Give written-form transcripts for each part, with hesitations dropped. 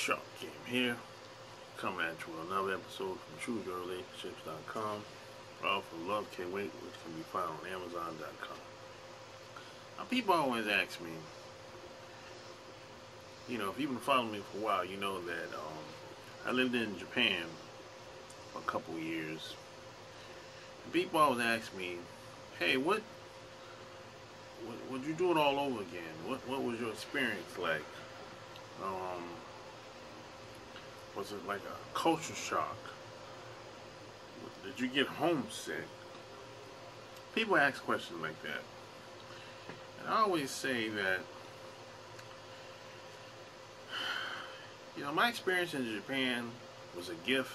Shark Game here, coming at you with another episode from ChooseYourRelationships.com. All for Love Can't Wait, which can be found on Amazon.com. Now, people always ask me, if you've been following me for a while, you know that I lived in Japan for a couple years. And people always ask me, hey, would you do it all over again? What was your experience like? Was it like a culture shock? Did you get homesick? People ask questions like that. And I always say that, my experience in Japan was a gift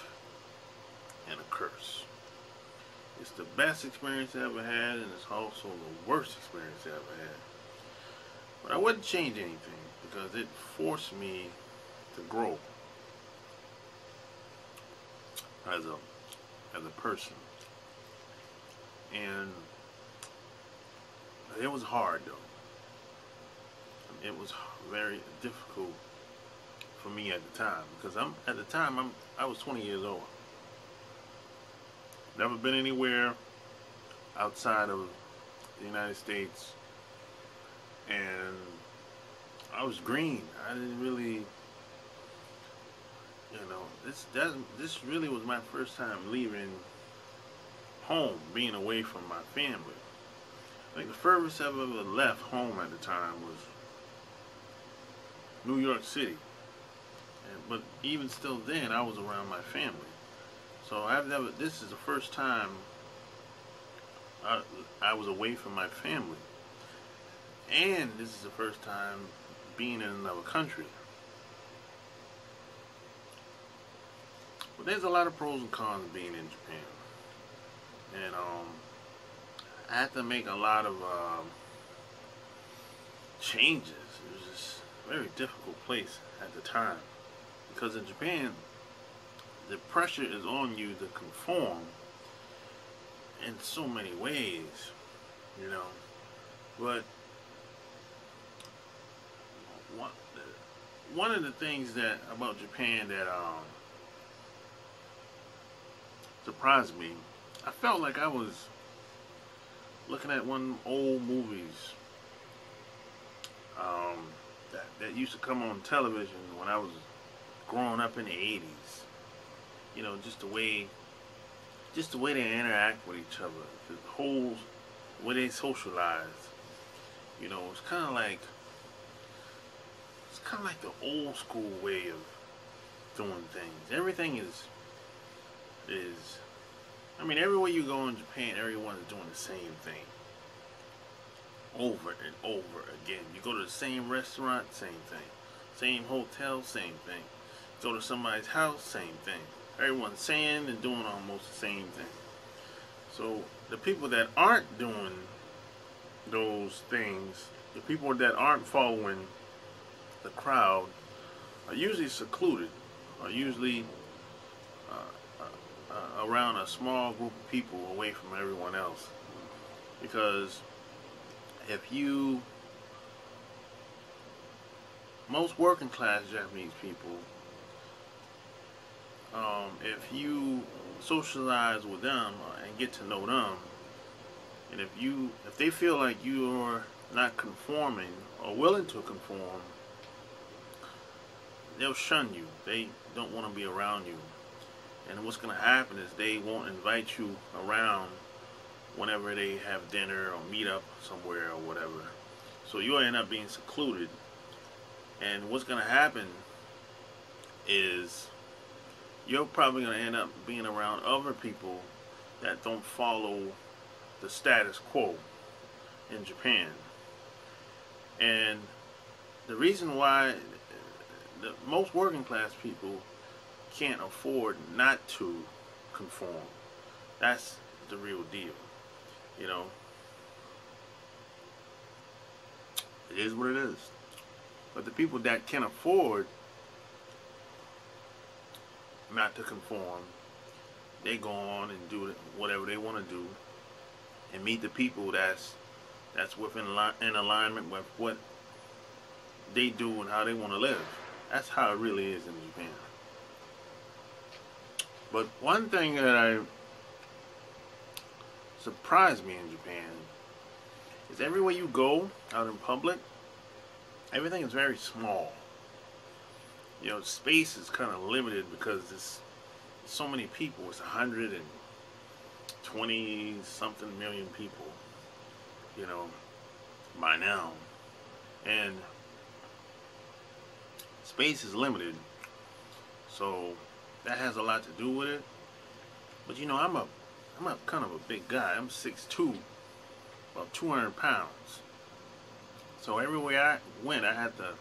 and a curse. It's the best experience I ever had, and it's also the worst experience I ever had. But I wouldn't change anything because it forced me to grow as a person. And it was hard though. It was very difficult for me at the time because I was 20 years old. Never been anywhere outside of the United States, and I was green. I didn't really, this really was my first time leaving home, being away from my family. I think the furthest I've ever left home at the time was New York City. But even still then, I was around my family. So this is the first time I was away from my family. And this is the first time being in another country. But there's a lot of pros and cons of being in Japan. And I had to make a lot of changes. It was just a very difficult place at the time. Because in Japan, the pressure is on you to conform in so many ways, But one of the things about Japan that surprised me, I felt like I was looking at one of the old movies that used to come on television when I was growing up in the 80s. Just the way they interact with each other, the whole way they socialize. It's kind of like the old school way of doing things. Everything is everywhere you go in Japan, everyone is doing the same thing over and over again. You go to the same restaurant, same thing. Same hotel, same thing. Go to somebody's house, same thing. Everyone's saying and doing almost the same thing. So the people that aren't doing those things, the people that aren't following the crowd, are usually secluded, are usually around a small group of people away from everyone else. Because most working class Japanese people, if you socialize with them and get to know them, and if they feel like you're not conforming or willing to conform, they'll shun you. They don't want to be around you. And what's going to happen is they won't invite you around whenever they have dinner or meet up somewhere or whatever. So you'll end up being secluded. And what's going to happen is you're probably going to end up being around other people that don't follow the status quo in Japan. And the reason why most working class people can't afford not to conform, that's the real deal. It is what it is. But the people that can afford not to conform, they go on and do whatever they want to do and meet the people that's in alignment with what they do and how they want to live. That's how it really is in Japan. But one thing that I surprised me in Japan is everywhere you go out in public, everything is very small. You know, space is kind of limited because there's so many people. It's 120 something million people, you know, by now. And space is limited, so that has a lot to do with it. But you know, I'm a kind of a big guy. I'm 6'2", about 200 pounds. So everywhere I went, I had to,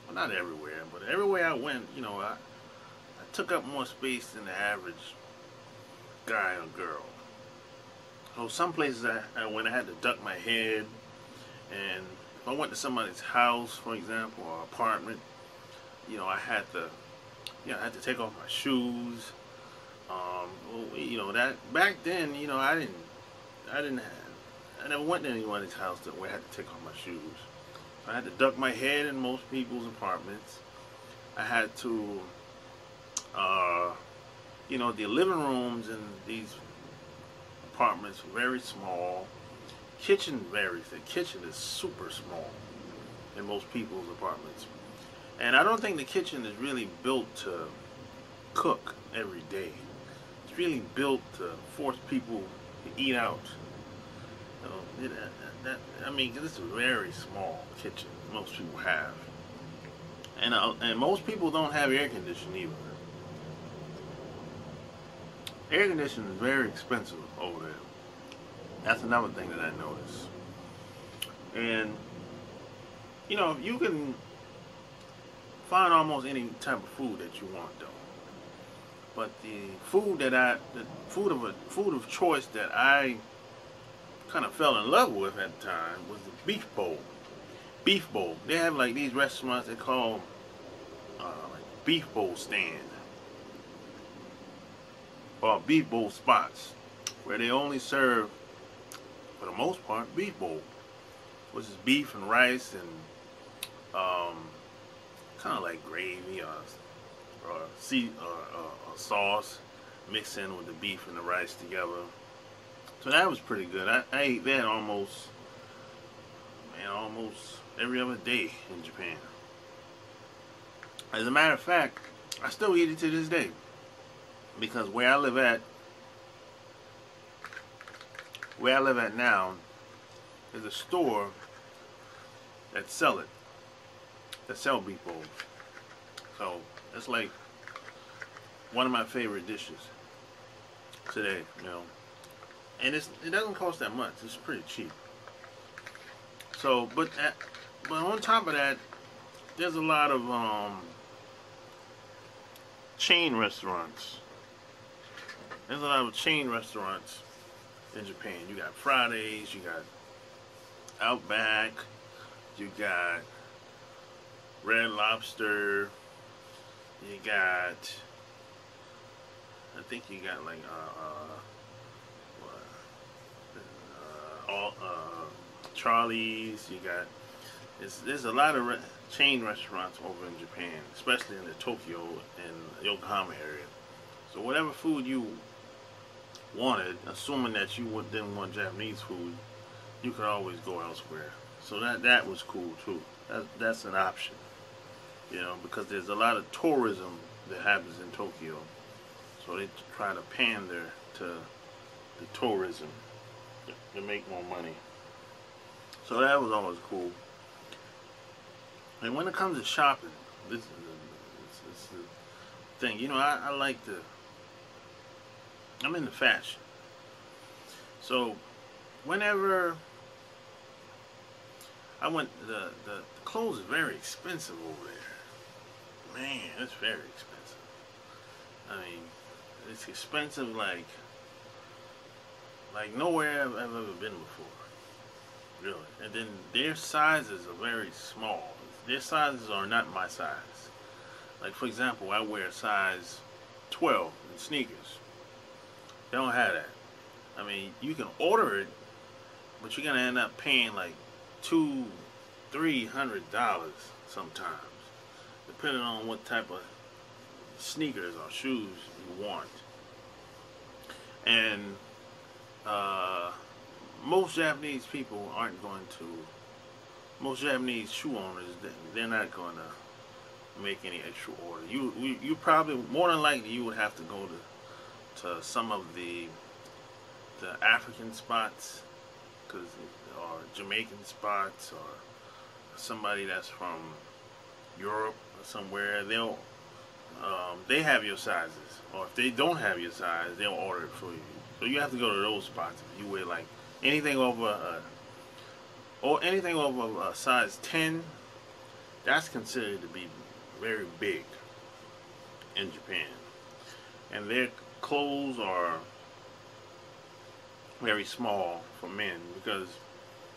well, not everywhere, but everywhere I went, you know, I took up more space than the average guy or girl. So some places I went, I had to duck my head, and if I went to somebody's house, for example, or apartment, you know, I had to take off my shoes. You know, that back then, you know, I never went to anybody's house where I had to take off my shoes. I had to duck my head in most people's apartments. I had to, you know, the living rooms in these apartments were very small. The kitchen is super small in most people's apartments. And I don't think the kitchen is really built to cook every day. It's really built to force people to eat out. You know, I mean, this is a very small kitchen most people have. And most people don't have air conditioning either. Air conditioning is very expensive over there. That's another thing that I noticed. And, you know, you can find almost any type of food that you want, though. But the food of choice that I kind of fell in love with at the time was the beef bowl. Beef bowl. They have like these restaurants they call like beef bowl stand or beef bowl spots where they only serve, for the most part, beef bowl, which is beef and rice and kind of like gravy or sauce mixed in with the beef and the rice together. So that was pretty good. I ate that almost every other day in Japan. As a matter of fact, I still eat it to this day because where I live at now is a store that sell beef bowls. So it's like one of my favorite dishes today, you know. And it doesn't cost that much. It's pretty cheap. So, but on top of that, there's a lot of chain restaurants. There's a lot of chain restaurants in Japan. You got Fridays, you got Outback, you got Red Lobster, you got, I think you got like Charlie's. You got, there's a lot of chain restaurants over in Japan, especially in the Tokyo and Yokohama area. So whatever food you wanted, assuming that you didn't want Japanese food, you could always go elsewhere. So that was cool too. That's an option, you know, because there's a lot of tourism that happens in Tokyo. So they try to pander to the tourism to make more money. So that was always cool. And when it comes to shopping, this is the thing. You know, I like I'm into fashion. So whenever I went, the clothes are very expensive over there. Man, it's very expensive. I mean, it's expensive like nowhere I've ever been before. Really. And then their sizes are very small. Their sizes are not my size. Like, for example, I wear a size 12 in sneakers. They don't have that. I mean, you can order it, but you're gonna end up paying like $200-300 sometimes. depending on what type of sneakers or shoes you want. And uh, most Japanese people aren't going to. Most Japanese shoe owners, they're not going to make any extra order. You probably, more than likely, you would have to go to some of the African spots, or Jamaican spots, or somebody that's from Europe or somewhere. They have your sizes, or if they don't have your size, they'll order it for you. So you have to go to those spots. If you wear like anything over a size 10, that's considered to be very big in Japan, and their clothes are very small for men, because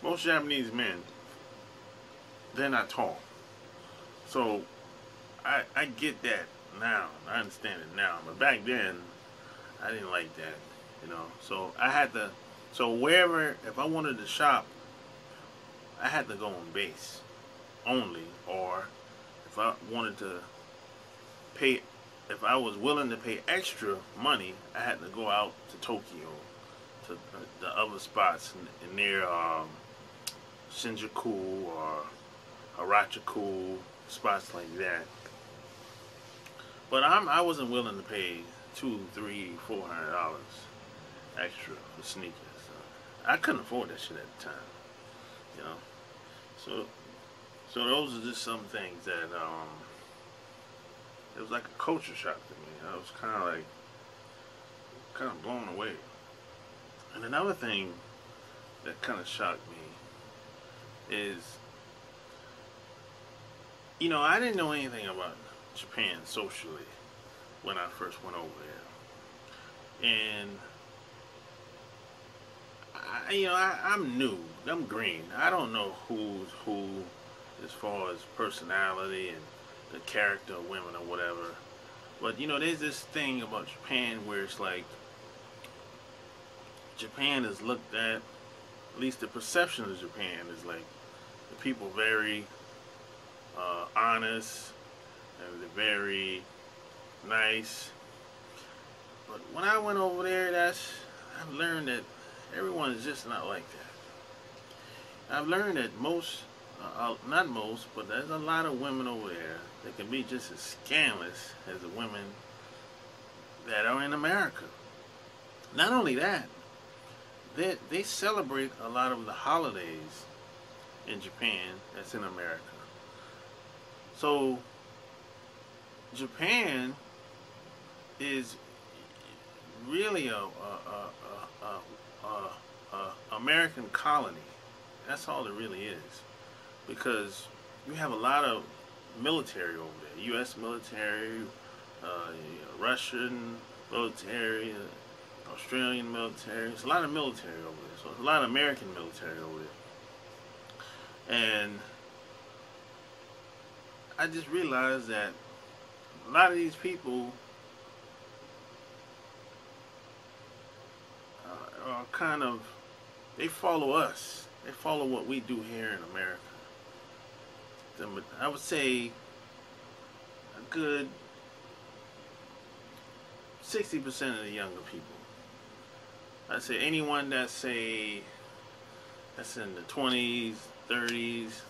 most Japanese men, they're not tall. So I get that now. I understand it now. But back then, I didn't like that. So I had to. So wherever, if I wanted to shop, I had to go on base only, or if I wanted to pay, if I was willing to pay extra money, I had to go out to Tokyo, to the other spots near Shinjuku or Harajuku, spots like that. But I wasn't willing to pay $200, $300, $400 extra for sneakers. I couldn't afford that shit at the time, you know. So those are just some things that it was like a culture shock to me. I was kind of blown away. And another thing that kind of shocked me is, I didn't know anything about Japan socially when I first went over there. And I'm new. I'm green. I don't know who's who as far as personality and the character of women or whatever. But there's this thing about Japan where it's like Japan is looked at least the perception of Japan is like the people very honest and they're very nice. But when I went over there, I've learned that everyone is just not like that. I've learned that not most, but there's a lot of women over there that can be just as scandalous as the women that are in America. Not only that, they celebrate a lot of the holidays in Japan that's in America. So Japan is really a American colony. That's all it really is, because you have a lot of military over there. U.S. military, Russian military, Australian military. There's a lot of military over there. So there's a lot of American military over there. And I just realized that a lot of these people are kind of, they follow us. They follow what we do here in America. I would say a good 60% of the younger people. I'd say anyone that's in the 20s, 30s,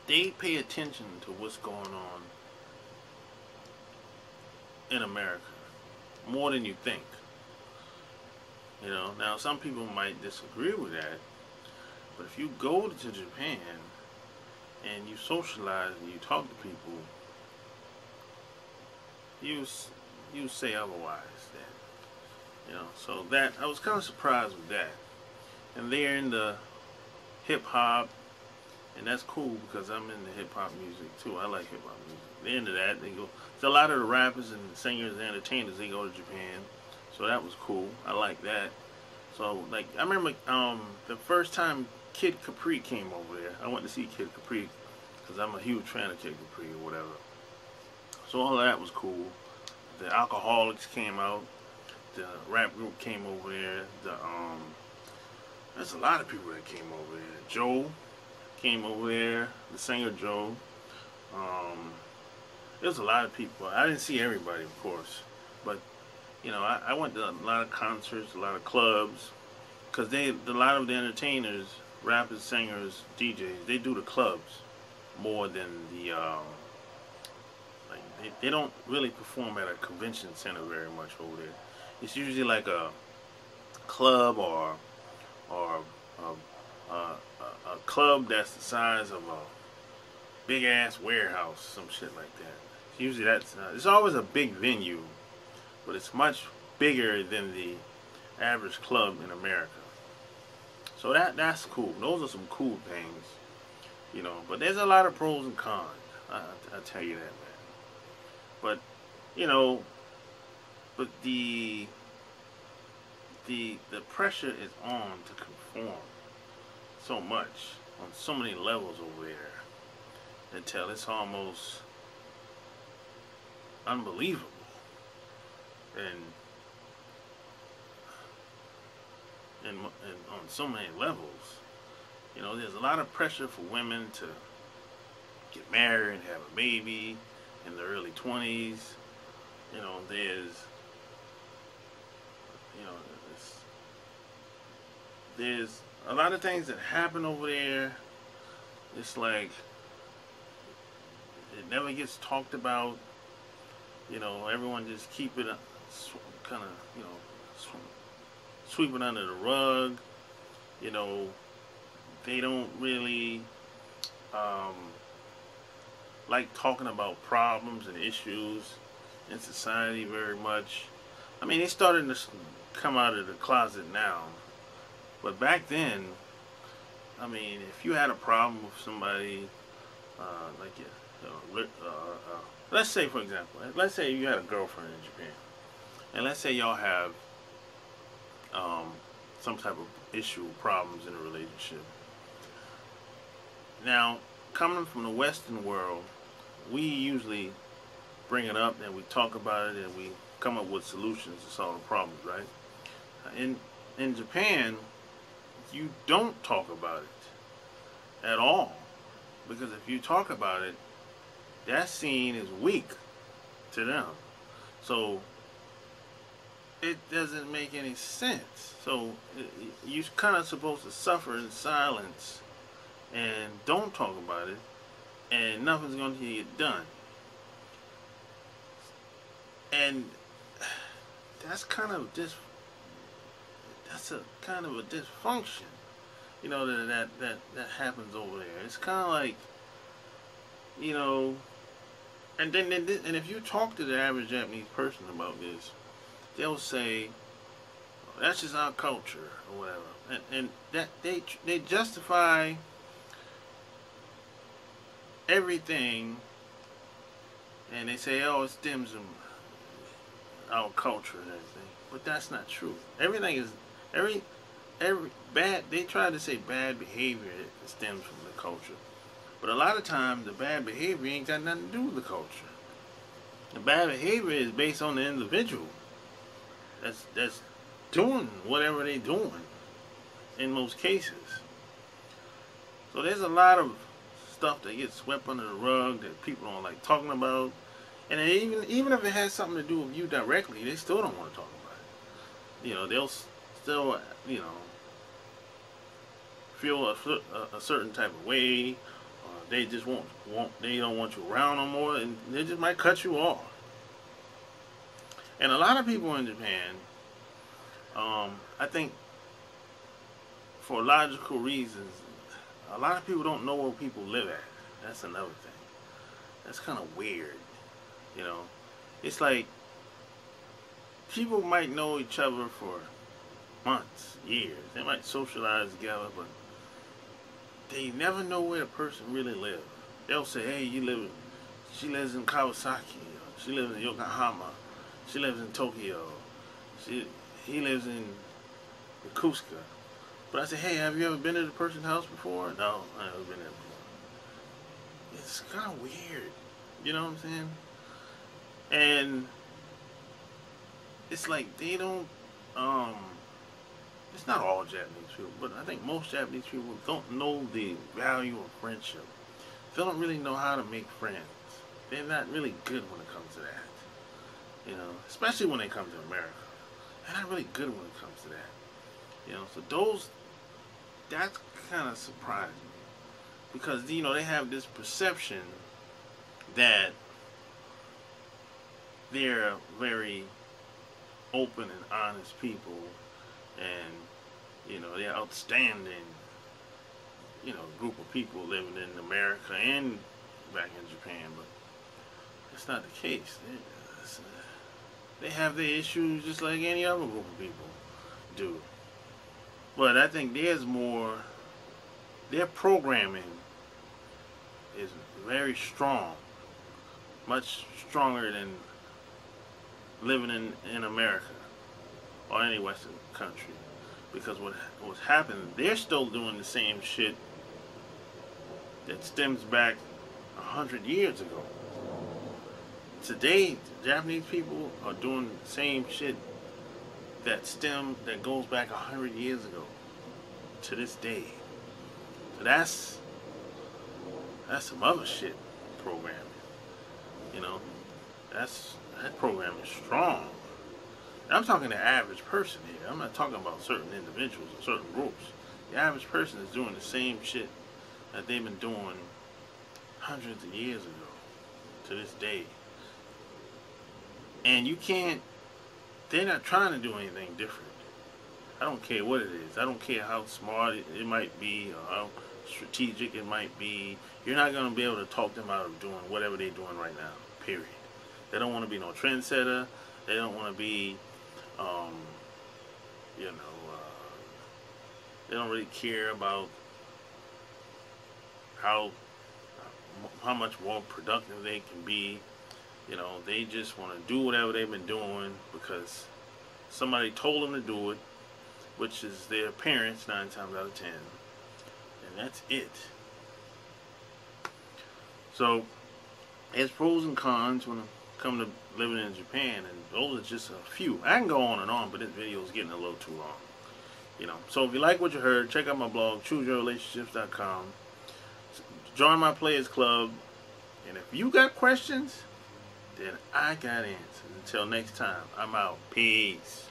they pay attention to what's going on in America more than you think. Now some people might disagree with that, but if you go to Japan and you socialize and you talk to people, you say otherwise. So that I was kind of surprised with that. And they're in the hip hop, and that's cool because I'm into hip hop music too. I like hip hop music. They're into that. They go. So a lot of the rappers and singers and entertainers, they go to Japan. So that was cool. I like that. So like I remember the first time Kid Capri came over there. I went to see Kid Capri because I'm a huge fan of Kid Capri or whatever. So all of that was cool. The Alcoholics came out. The rap group came over there. There's a lot of people that came over there. Joe came over there. The singer Joe. Um, there's a lot of people. I didn't see everybody, of course, but I went to a lot of concerts, a lot of clubs, because a lot of the entertainers, rappers, singers, DJs, they do the clubs more than the like they don't really perform at a convention center very much over there. It's usually like a club or a club that's the size of a big ass warehouse, some shit like that. Usually it's always a big venue, but it's much bigger than the average club in America. So that's cool. Those are some cool things. But there's a lot of pros and cons. I tell you that, man. But you know, but the pressure is on to conform so much on so many levels over there until it's almost unbelievable. And and on so many levels, there's a lot of pressure for women to get married and have a baby in the early 20s. There's you know there's a lot of things that happen over there. It's like it never gets talked about. Everyone just keep it kind of sweep it under the rug. You know, they don't really um, like talking about problems and issues in society very much. I mean, they starting to come out of the closet now, but back then, I mean, if you had a problem with somebody, like let's say, for example, let's say you had a girlfriend in Japan, and let's say y'all have um, some type of issue, problems in a relationship. Now, coming from the Western world, we usually bring it up and we talk about it and we come up with solutions to solve the problems, right? In Japan, you don't talk about it at all, because if you talk about it, that's seen as weak to them. So it doesn't make any sense. So you're kind of supposed to suffer in silence and don't talk about it, and nothing's going to get done. And that's kind of that's a kind of a dysfunction, that happens over there. It's kind of like, you know, and if you talk to the average Japanese person about this, they'll say, "Oh, that's just our culture," or whatever, and that they justify everything, and they say, "Oh, it stems from our culture and everything," but that's not true. Everything is every bad. They try to say bad behavior stems from the culture, but a lot of times the bad behavior ain't got nothing to do with the culture. The bad behavior is based on the individual that's doing whatever they doing in most cases. So there's a lot of stuff that gets swept under the rug that people don't like talking about, and even if it has something to do with you directly, they still don't want to talk about it. They'll still feel a certain type of way, or they just won't they don't want you around no more, and they just might cut you off. And a lot of people in Japan, I think, for logical reasons, a lot of people don't know where people live at. That's another thing. That's kind of weird. It's like people might know each other for months, years. They might socialize together, but they never know where the person really lives. They'll say, "Hey, she lives in Kawasaki. Or she lives in Yokohama. She lives in Tokyo. He lives in Yokosuka." But I say, "Hey, have you ever been to the person's house before?" "No, I've never been there before." It's kind of weird. You know what I'm saying? And it's like they don't. It's not all Japanese people, but I think most Japanese people don't know the value of friendship. they don't really know how to make friends. They're not really good when it comes to that. Especially when they come to America. They're not really good when it comes to that. So that's kind of surprising me. Because, they have this perception that they're very open and honest people, and they're outstanding group of people living in America and back in Japan, but that's not the case. They have their issues just like any other group of people do. But I think their programming is very strong, much stronger than living in America or any Western country. Because what's happening, they're still doing the same shit that stems back 100 years ago. Today, Japanese people are doing the same shit that goes back 100 years ago to this day. So that's some other shit programming. That program is strong. I'm talking the average person here. I'm not talking about certain individuals or certain groups. The average person is doing the same shit that they've been doing hundreds of years ago to this day. And they're not trying to do anything different. I don't care what it is. I don't care how smart it might be or how strategic it might be. You're not going to be able to talk them out of doing whatever they're doing right now, period. They don't want to be no trendsetter. They don't want to be, they don't really care about how much more productive they can be. They just want to do whatever they've been doing because somebody told them to do it, which is their parents 9 times out of 10. And that's it. So, there's pros and cons when it comes to living in Japan, and those are just a few. I can go on and on, but this video is getting a little too long. So if you like what you heard, check out my blog, chooseyourrelationships.com. Join my Players Club, and if you got questions, then I got answers. Until next time, I'm out. Peace.